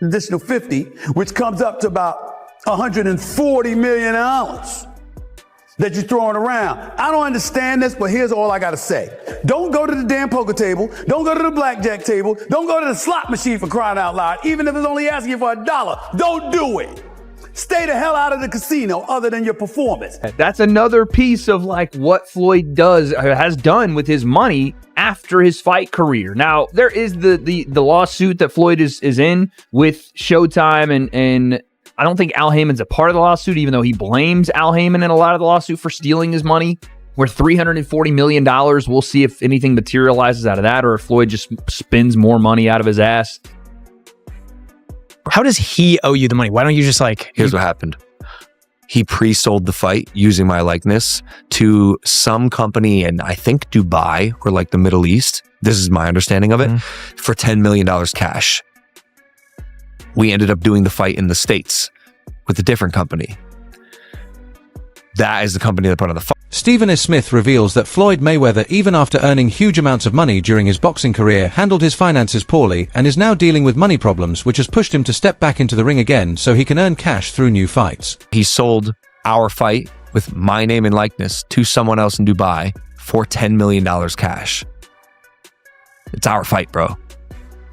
additional 50, which comes up to about $140 million that you're throwing around. I don't understand this, but here's all I gotta say. Don't go to the damn poker table. Don't go to the blackjack table. Don't go to the slot machine for crying out loud, even if it's only asking you for $1. Don't do it. Stay the hell out of the casino other than your performance. That's another piece of like what Floyd has done with his money after his fight career. Now, there is the lawsuit that Floyd is in with Showtime, and I don't think Al Heyman's a part of the lawsuit, even though he blames Al Heyman in a lot of the lawsuit for stealing his money. We're $340 million. We'll see if anything materializes out of that or if Floyd just spends more money out of his ass. How does he owe you the money? Why don't you just like... Here's what happened. He pre-sold the fight using my likeness to some company in, I think, Dubai or like the Middle East. This is my understanding of it, for $10 million cash. We ended up doing the fight in the States with a different company. That is the company that put on the fight. Stephen S. Smith reveals that Floyd Mayweather, even after earning huge amounts of money during his boxing career, handled his finances poorly and is now dealing with money problems, which has pushed him to step back into the ring again so he can earn cash through new fights. He sold our fight with my name and likeness to someone else in Dubai for $10 million cash. It's our fight, bro.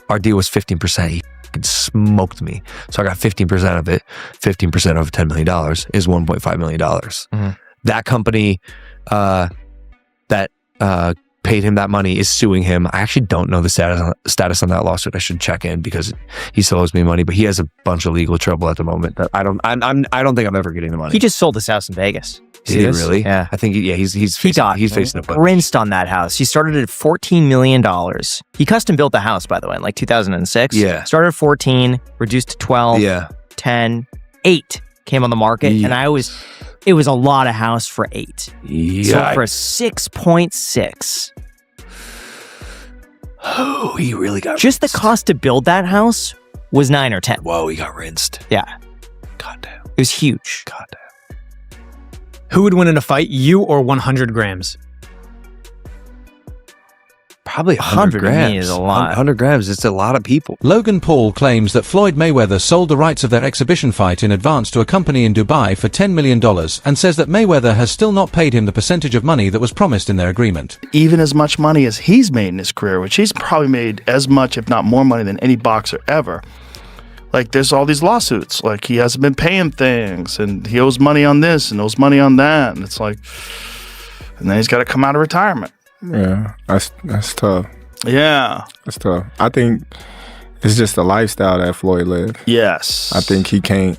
Our deal was 15%. He smoked me. So I got 15% of it. 15% of $10 million is $1.5 million. That company that paid him that money is suing him. I actually don't know the status on that lawsuit. I should check in because he still owes me money, but he has a bunch of legal trouble at the moment that I don't think I'm ever getting the money. He just sold his house in Vegas. Did he really? Yeah. I think he's facing a bunch. Rinsed on that house. He started at $14 million. He custom built the house, by the way, in like 2006. Yeah. Started at 14, reduced to 12, yeah. 10, 8 came on the market. Yeah. And it was a lot of house for 8. Yeah. So for 6.6. Oh, he really got just rinsed. The cost to build that house was 9 or 10. Whoa, he got rinsed. Yeah. Goddamn. It was huge. Goddamn. Who would win in a fight, you or 100 grams? Probably 100 grams. Is a lot. 100 grams. It's a lot of people. Logan Paul claims that Floyd Mayweather sold the rights of their exhibition fight in advance to a company in Dubai for $10 million and says that Mayweather has still not paid him the percentage of money that was promised in their agreement. Even as much money as he's made in his career, which he's probably made as much, if not more money than any boxer ever. Like, there's all these lawsuits. Like, he hasn't been paying things, and he owes money on this and owes money on that. And it's like, and then he's got to come out of retirement. Yeah, that's tough. Yeah. That's tough. I think it's just the lifestyle that Floyd lived. Yes. I think he can't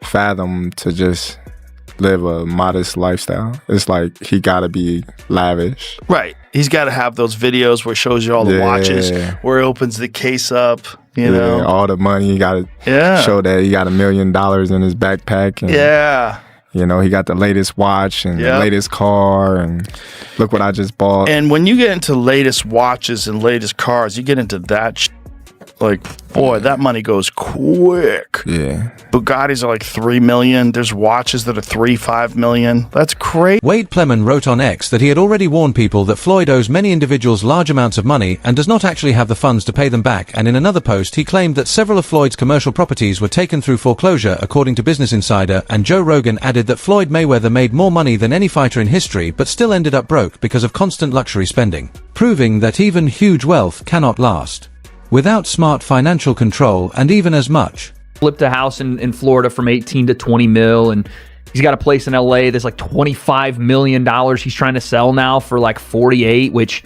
fathom to just live a modest lifestyle. It's like he got to be lavish. Right. He's got to have those videos where it shows you all the watches, where he opens the case up, you know. All the money. He got to show that he got $1 million in his backpack. And, you know, he got the latest watch and the latest car, and look what I just bought. And when you get into latest watches and latest cars, you get into that like, boy, that money goes quick. Yeah. Bugattis are like $3 million. There's watches that are $3-5 million. That's crazy. Wade Plemon wrote on X that he had already warned people that Floyd owes many individuals large amounts of money and does not actually have the funds to pay them back, and in another post he claimed that several of Floyd's commercial properties were taken through foreclosure according to Business Insider, and Joe Rogan added that Floyd Mayweather made more money than any fighter in history but still ended up broke because of constant luxury spending, proving that even huge wealth cannot last without smart financial control, and even as much. Flipped a house in Florida from 18 to 20 mil, and he's got a place in LA that's like $25 million he's trying to sell now for like 48, which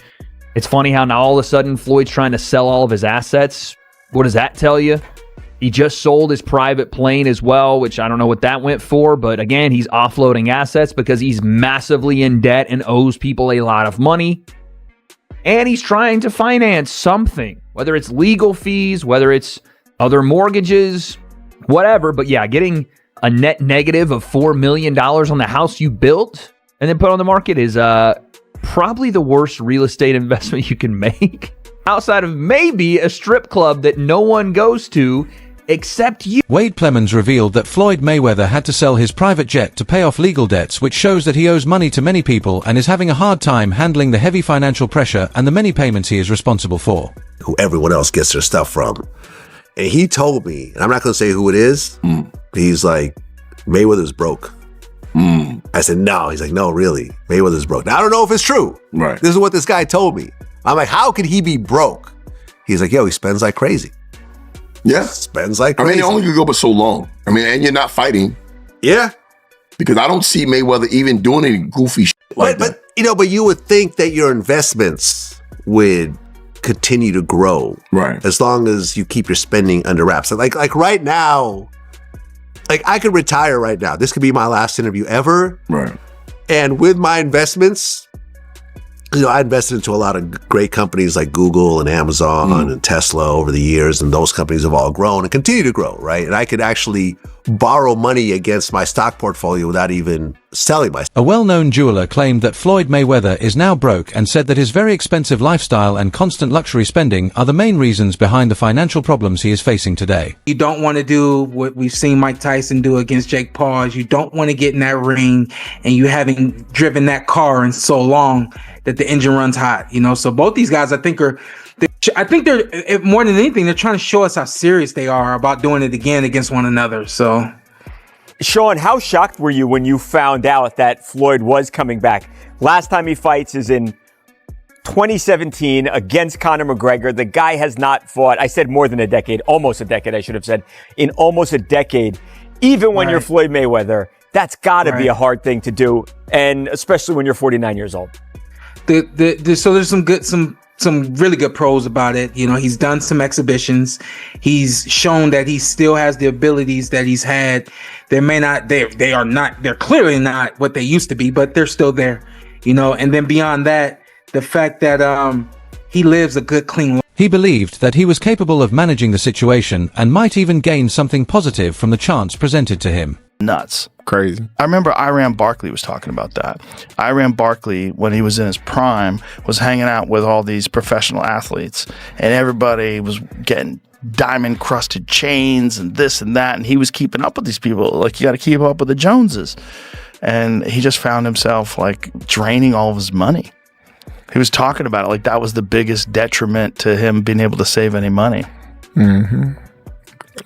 it's funny how now all of a sudden Floyd's trying to sell all of his assets. What does that tell you? He just sold his private plane as well, which I don't know what that went for, but again, he's offloading assets because he's massively in debt and owes people a lot of money. And he's trying to finance something, whether it's legal fees, whether it's other mortgages, whatever. But yeah, getting a net negative of $4 million on the house you built and then put on the market is probably the worst real estate investment you can make. Outside of maybe a strip club that no one goes to except you. Wade Plemons revealed that Floyd Mayweather had to sell his private jet to pay off legal debts, which shows that he owes money to many people and is having a hard time handling the heavy financial pressure and the many payments he is responsible for. Who everyone else gets their stuff from. And he told me, and I'm not going to say who it is, but he's like, Mayweather's broke. I said, no. He's like, no, really. Mayweather's broke. Now, I don't know if it's true. Right. This is what this guy told me. I'm like, how could he be broke? He's like, yo, he spends like crazy. Yeah. Spends like crazy. I mean, it only could go but so long. I mean, and you're not fighting. Yeah. Because I don't see Mayweather even doing any goofy shit like that. But you would think that your investments would continue to grow. Right. As long as you keep your spending under wraps. Like right now, like I could retire right now. This could be my last interview ever. Right. And with my investments, I invested into a lot of great companies like Google and Amazon and Tesla over the years, and those companies have all grown and continue to grow, right? And I could actually borrow money against my stock portfolio without even selling my. A well-known jeweler claimed that Floyd Mayweather is now broke and said that his very expensive lifestyle and constant luxury spending are the main reasons behind the financial problems he is facing today. You don't want to do what we've seen Mike Tyson do against Jake Paul. You don't want to get in that ring and you haven't driven that car in so long that the engine runs hot, So both these guys, I think they're more than anything, they're trying to show us how serious they are about doing it again against one another. So, Sean, how shocked were you when you found out that Floyd was coming back? Last time he fights is in 2017 against Conor McGregor. The guy has not fought, I said more than a decade, almost a decade, I should have said, in almost a decade. Even when you're Floyd Mayweather, that's got to be a hard thing to do, and especially when you're 49 years old. So there's some really good pros about it. He's done some exhibitions. He's shown that he still has the abilities that he's had. They're clearly not what they used to be, but they're still there, and then beyond that, the fact that he lives a good, clean life. He believed that he was capable of managing the situation and might even gain something positive from the chance presented to him. Nuts. Crazy. I remember Iran Barkley was talking about that. Iran Barkley, when he was in his prime, was hanging out with all these professional athletes, and everybody was getting diamond-crusted chains and this and that, and he was keeping up with these people. Like, you got to keep up with the Joneses. And he just found himself, like, draining all of his money. He was talking about it like that was the biggest detriment to him being able to save any money.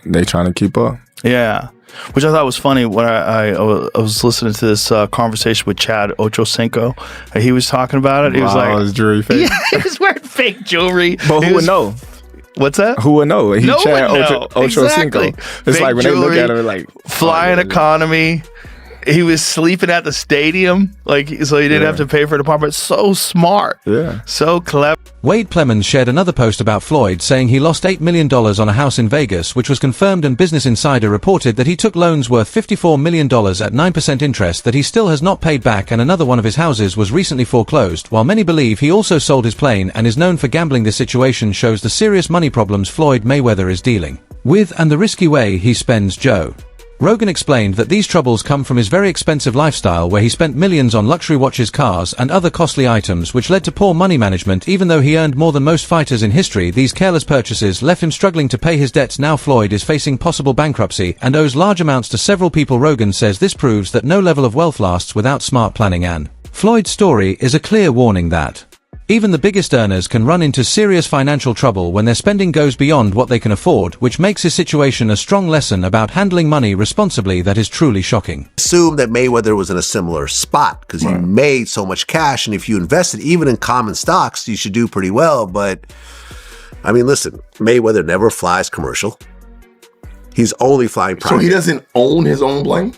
They trying to keep up. Yeah. Which I thought was funny when I was listening to this conversation with Chad Ochocinco. He was talking about it. He was like, his jewelry fake. Yeah, he was wearing fake jewelry. But who would know? What's that? Who would know? No one know. Ochocinco. Exactly. It's fake like when jewelry, they look at him, like flying economy. He was sleeping at the stadium, so he didn't have to pay for an apartment. So smart. Yeah. So clever. Wade Plemons shared another post about Floyd, saying he lost $8 million on a house in Vegas, which was confirmed, and Business Insider reported that he took loans worth $54 million at 9% interest that he still has not paid back, and another one of his houses was recently foreclosed. While many believe he also sold his plane and is known for gambling, this situation shows the serious money problems Floyd Mayweather is dealing with and the risky way he spends Joe. Rogan explained that these troubles come from his very expensive lifestyle, where he spent millions on luxury watches, cars, and other costly items, which led to poor money management. Even though he earned more than most fighters in history, these careless purchases left him struggling to pay his debts. Now Floyd is facing possible bankruptcy and owes large amounts to several people. Rogan says this proves that no level of wealth lasts without smart planning, and Floyd's story is a clear warning that even the biggest earners can run into serious financial trouble when their spending goes beyond what they can afford, which makes his situation a strong lesson about handling money responsibly that is truly shocking. Assume that Mayweather was in a similar spot because he made so much cash, and if you invested even in common stocks, you should do pretty well. But, I mean, listen, Mayweather never flies commercial. He's only flying private. So he doesn't own his own plane?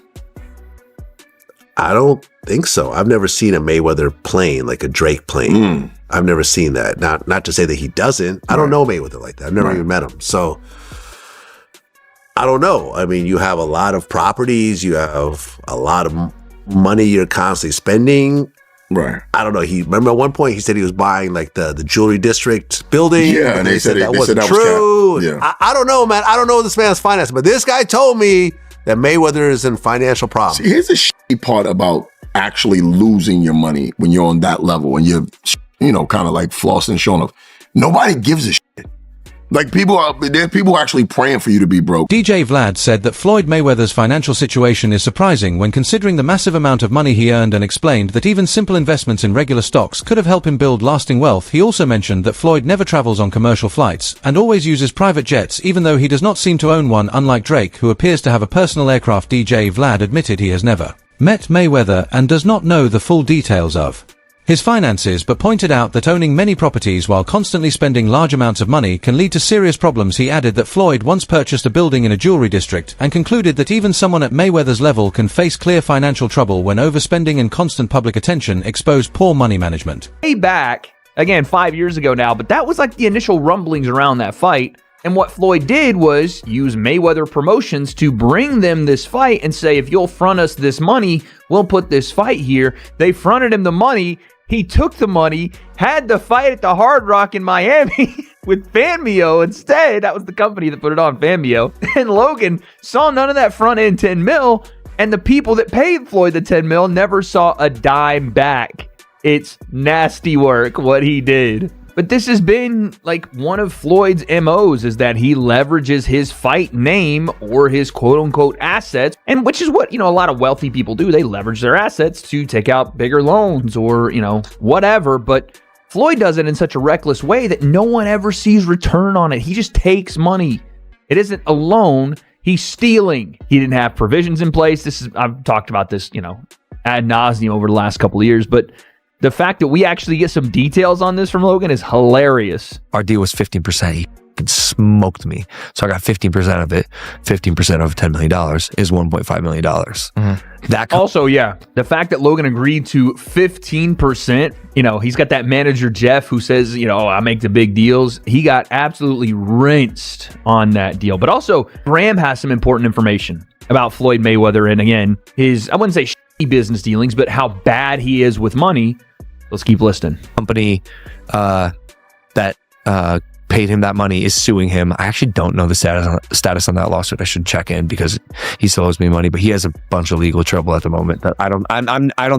I don't think so. I've never seen a Mayweather plane, like a Drake plane. I've never seen that. Not to say that he doesn't. I don't know Mayweather like that. I've never even met him. So I don't know. I mean, you have a lot of properties. You have a lot of money you're constantly spending. Right. I don't know. Remember at one point he said he was buying like the jewelry district building. Yeah, and they said that wasn't true. Was yeah. I don't know, man. I don't know this man's finances, but this guy told me that Mayweather is in financial problems. See, here's the shitty part about actually losing your money when you're on that level and you're, kind of like flossing, showing off. Nobody gives a shit. Like there are people actually praying for you to be broke. DJ Vlad said that Floyd Mayweather's financial situation is surprising when considering the massive amount of money he earned and explained that even simple investments in regular stocks could have helped him build lasting wealth. He also mentioned that Floyd never travels on commercial flights and always uses private jets, even though he does not seem to own one, unlike Drake, who appears to have a personal aircraft. DJ Vlad admitted he has never met Mayweather and does not know the full details of his finances, but pointed out that owning many properties while constantly spending large amounts of money can lead to serious problems. He added that Floyd once purchased a building in a jewelry district and concluded that even someone at Mayweather's level can face clear financial trouble when overspending and constant public attention expose poor money management. Way back, again, 5 years ago now, but that was like the initial rumblings around that fight. And what Floyd did was use Mayweather Promotions to bring them this fight and say, if you'll front us this money, we'll put this fight here. They fronted him the money. He took the money, had the fight at the Hard Rock in Miami with Fanmio instead. That was the company that put it on, Fanmio. And Logan saw none of that front end 10 mil. And the people that paid Floyd the 10 mil never saw a dime back. It's nasty work what he did. But this has been like one of Floyd's MOs, is that he leverages his fight name or his quote unquote assets, and which is what, a lot of wealthy people do. They leverage their assets to take out bigger loans or, whatever. But Floyd does it in such a reckless way that no one ever sees return on it. He just takes money. It isn't a loan. He's stealing. He didn't have provisions in place. I've talked about this, ad nauseum over the last couple of years, but the fact that we actually get some details on this from Logan is hilarious. Our deal was 15%. He smoked me. So I got 15% of it. 15% of $10 million is $1.5 million. Mm-hmm. Also, the fact that Logan agreed to 15%, he's got that manager, Jeff, who says, I make the big deals. He got absolutely rinsed on that deal. But also, Graham has some important information about Floyd Mayweather. And again, his, I wouldn't say shitty business dealings, but how bad he is with money. Let's keep listening. Company that paid him that money is suing him. I actually don't know the status on that lawsuit. I should check in because he still owes me money, but he has a bunch of legal trouble at the moment that I don't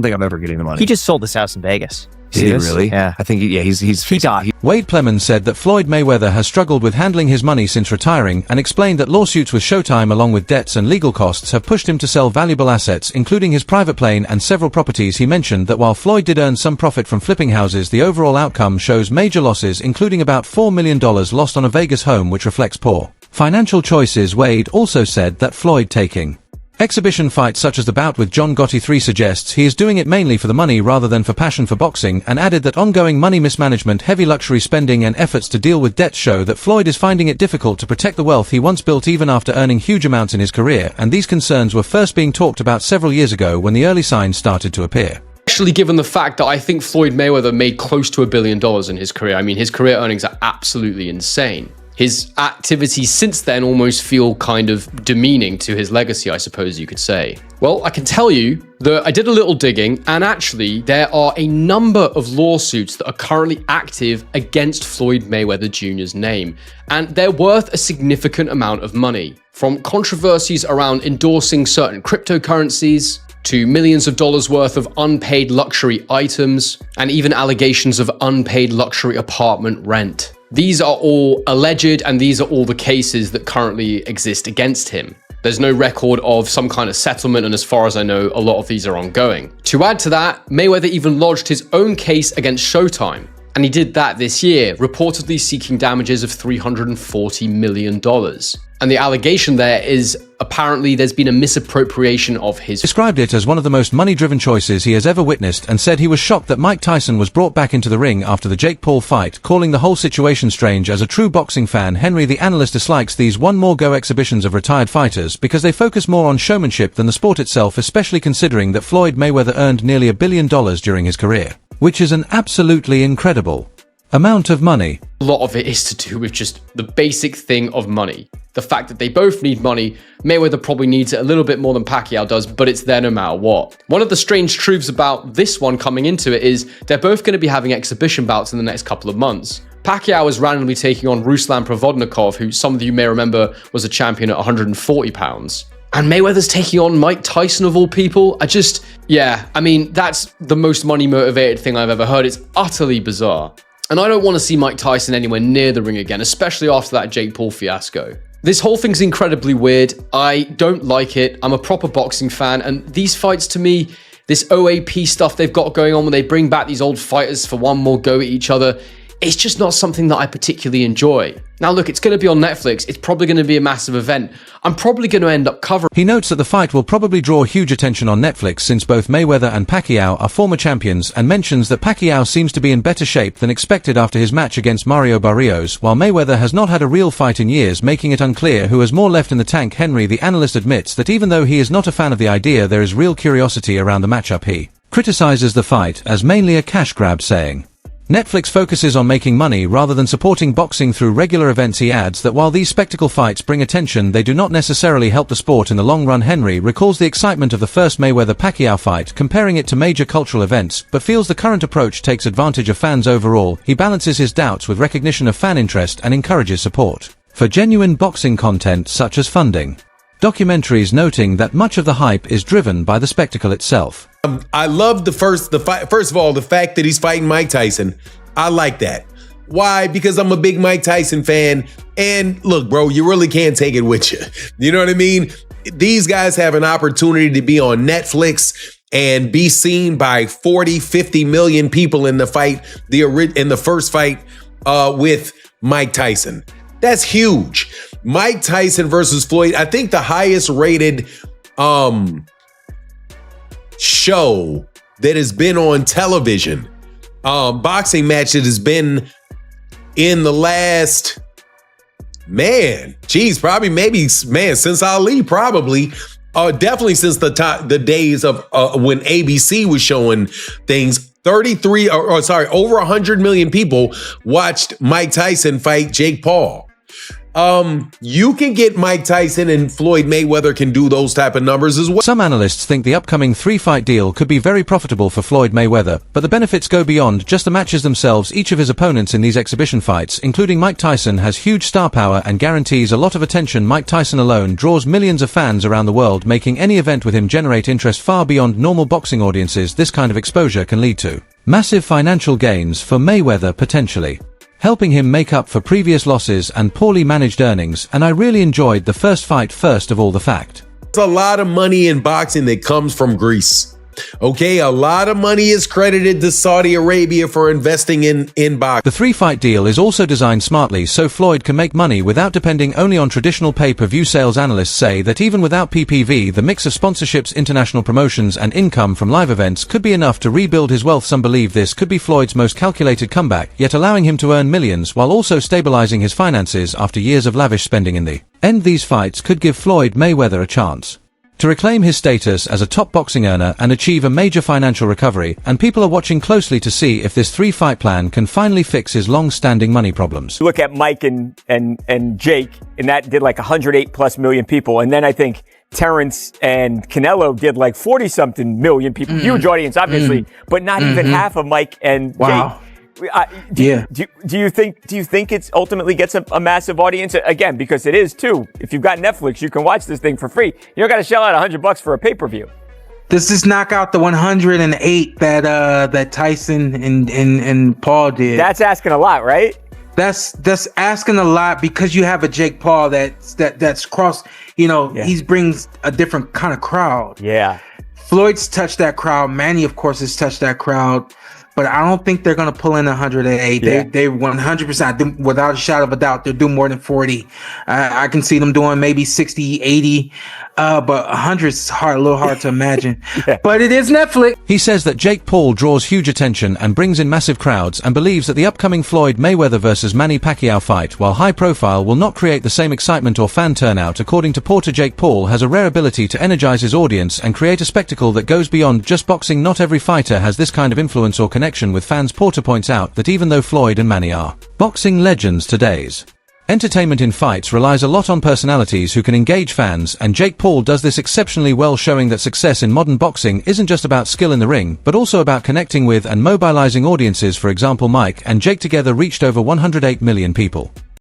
think I'm ever getting the money. He just sold this house in Vegas. Did he really? Yeah. I think, he got. Wade Plemons said that Floyd Mayweather has struggled with handling his money since retiring and explained that lawsuits with Showtime along with debts and legal costs have pushed him to sell valuable assets, including his private plane and several properties. He mentioned that while Floyd did earn some profit from flipping houses, the overall outcome shows major losses, including about $4 million lost on a Vegas home, which reflects poor financial choices. Wade also said that Floyd taking exhibition fights such as the bout with John Gotti 3 suggests he is doing it mainly for the money rather than for passion for boxing, and added that ongoing money mismanagement, heavy luxury spending and efforts to deal with debts show that Floyd is finding it difficult to protect the wealth he once built even after earning huge amounts in his career, and these concerns were first being talked about several years ago when the early signs started to appear. Especially given the fact that I think Floyd Mayweather made close to $1 billion in his career. I mean, his career earnings are absolutely insane. His activities since then almost feel kind of demeaning to his legacy, I suppose you could say. Well, I can tell you that I did a little digging, and actually there are a number of lawsuits that are currently active against Floyd Mayweather Jr.'s name, and they're worth a significant amount of money. From controversies around endorsing certain cryptocurrencies, to millions of dollars worth of unpaid luxury items, and even allegations of unpaid luxury apartment rent. These are all alleged, and these are all the cases that currently exist against him. There's no record of some kind of settlement, and as far as I know, a lot of these are ongoing. To add to that, Mayweather even lodged his own case against Showtime, and he did that this year, reportedly seeking damages of $340 million. And the allegation there is apparently there's been a misappropriation of his. Described it as one of the most money-driven choices he has ever witnessed, and said he was shocked that Mike Tyson was brought back into the ring after the Jake Paul fight, calling the whole situation strange. As a true boxing fan, Henry the analyst dislikes these one-more-go exhibitions of retired fighters because they focus more on showmanship than the sport itself, especially considering that Floyd Mayweather earned nearly $1 billion during his career, which is an absolutely incredible amount of money. A lot of it is to do with just the basic thing of money. The fact that they both need money. Mayweather probably needs it a little bit more than Pacquiao does, but it's there no matter what. One of the strange truths about this one coming into it is they're both going to be having exhibition bouts in the next couple of months. Pacquiao is randomly taking on Ruslan Provodnikov, who some of you may remember was a champion at 140 pounds. And Mayweather's taking on Mike Tyson of all people. I mean, that's the most money motivated thing I've ever heard. It's utterly bizarre. And I don't want to see Mike Tyson anywhere near the ring again, especially after that Jake Paul fiasco. This whole thing's incredibly weird. I don't like it. I'm a proper boxing fan, and these fights to me, this OAP stuff they've got going on when they bring back these old fighters for one more go at each other, it's just not something that I particularly enjoy. Now look, it's going to be on Netflix. It's probably going to be a massive event. I'm probably going to end up covering. He notes that the fight will probably draw huge attention on Netflix since both Mayweather and Pacquiao are former champions, and mentions that Pacquiao seems to be in better shape than expected after his match against Mario Barrios, while Mayweather has not had a real fight in years, making it unclear who has more left in the tank. Henry, the analyst, admits that even though he is not a fan of the idea, there is real curiosity around the matchup. He criticizes the fight as mainly a cash grab, saying, Netflix focuses on making money rather than supporting boxing through regular events. He adds that while these spectacle fights bring attention, they do not necessarily help the sport in the long run. Henry recalls the excitement of the first Mayweather-Pacquiao fight, comparing it to major cultural events, but feels the current approach takes advantage of fans overall. He balances his doubts with recognition of fan interest and encourages support for genuine boxing content such as funding documentaries, noting that much of the hype is driven by the spectacle itself. I love the fight. First of all, the fact that he's fighting Mike Tyson. I like that. Why? Because I'm a big Mike Tyson fan. And look, bro, you really can't take it with you. You know what I mean? These guys have an opportunity to be on Netflix and be seen by 40, 50 million people in the fight, in the first fight with Mike Tyson. That's huge. Mike Tyson versus Floyd. I think the highest rated show that has been on television, boxing match that has been in the last, since Ali, probably, definitely since the days of when ABC was showing things. Over 100 million people watched Mike Tyson fight Jake Paul. You can get Mike Tyson, and Floyd Mayweather can do those type of numbers as well. Some analysts think the upcoming 3-fight deal could be very profitable for Floyd Mayweather, but the benefits go beyond just the matches themselves. Each of his opponents in these exhibition fights, including Mike Tyson, has huge star power and guarantees a lot of attention. Mike Tyson alone draws millions of fans around the world, making any event with him generate interest far beyond normal boxing audiences. This kind of exposure can lead to massive financial gains for Mayweather, potentially helping him make up for previous losses and poorly managed earnings. And I really enjoyed the first fight. First of all, the fact there's a lot of money in boxing that comes from Greece. Okay, a lot of money is credited to Saudi Arabia for investing in boxing. The 3-fight deal is also designed smartly so Floyd can make money without depending only on traditional pay-per-view sales. Analysts say that even without PPV, the mix of sponsorships, international promotions, and income from live events could be enough to rebuild his wealth. Some believe this could be Floyd's most calculated comeback, yet allowing him to earn millions while also stabilizing his finances after years of lavish spending. In the end, these fights could give Floyd Mayweather a chance to reclaim his status as a top boxing earner and achieve a major financial recovery, and people are watching closely to see if this 3-fight plan can finally fix his long-standing money problems. Look at Mike and Jake, and that did like 108 plus million people, and then I think Terrence and Canelo did like 40-something million people. Huge audience, obviously, but not even half of Mike and Jake. Do you think it's ultimately gets a massive audience? Again, because it is too. If you've got Netflix, you can watch this thing for free. You don't got to shell out $100 for a pay-per-view. Does this knock out the 108 that Tyson and Paul did? That's asking a lot, right? That's asking a lot, because you have a Jake Paul that's crossed. He brings a different kind of crowd. Yeah. Floyd's touched that crowd. Manny, of course, has touched that crowd. But I don't think they're going to pull in 108. Yeah. They 100%, without a shadow of a doubt, they'll do more than 40. I can see them doing maybe 60, 80. But 100 is a little hard to imagine. But it is Netflix. He says that Jake Paul draws huge attention and brings in massive crowds, and believes that the upcoming Floyd Mayweather versus Manny Pacquiao fight, while high profile, will not create the same excitement or fan turnout. According to Porter, Jake Paul has a rare ability to energize his audience and create a spectacle that goes beyond just boxing. Not every fighter has this kind of influence or connection with fans. Porter points out that even though Floyd and Manny are boxing legends, today's entertainment in fights relies a lot on personalities who can engage fans, and Jake Paul does this exceptionally well, showing that success in modern boxing isn't just about skill in the ring, but also about connecting with and mobilizing audiences. For example, Mike and Jake together reached over 108 million people.